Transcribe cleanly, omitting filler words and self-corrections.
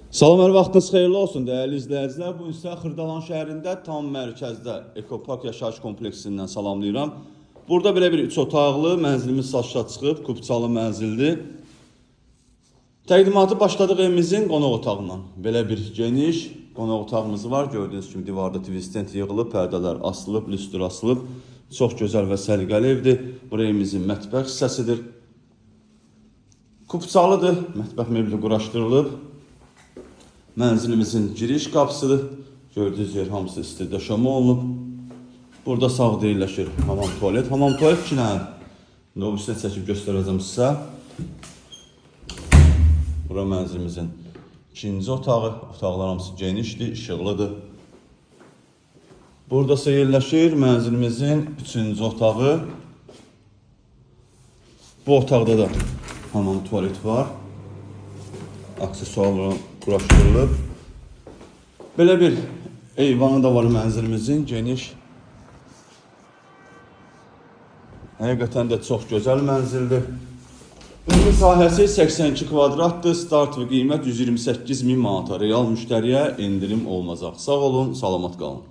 Salam, hər vaxtınız xeyirli olsun dəyərli izləyicilər. Bu isə Xırdalan şəhərində tam mərkəzdə Ekopark yaşayış kompleksindən salamlayıram. Burada belə bir 3 otaqlı mənzilimiz satışa çıxıb, kupçalı mənzildir. Təqdimatı başladıq evimizin qonaq otağından. Belə bir geniş qonaq otağımız var. Gördüyünüz kimi divarda tvistent yığılıb, pərdələr asılıb, lüstr asılıb. Çox gözəl və səliqəli evdir. Bu evimizin mətbəx hissəsidir. Kupçalıdır, mətbəx mebeli quraşdırılıb. Mənzilimizin giriş qapısıdır. Gördüyünüz yer hamısı isti döşəmə olunub. Burada sağ deyirləşir hamam tualet. Hamam tualet ki, nə? O üstünə çəkib göstərəcəm sizə. Bura mənzilimizin ikinci otağı. Otaqlar hamısı genişdir, işıqlıdır. Burada ise yerləşir mənzilimizin üçüncü otağı. Bu otaqda da hamam tualet var. Aksesuarlar quraşdırılıb. Belə bir eyvanı da var mənzilimizin, geniş. Həqiqətən də çox gözəl mənzildir. Ümumi sahəsi 82 kvadratdır. Start və qiymət 128.000 manata. Real müştəriyə endirim olunacaq. Sağ olun, salamat qalın.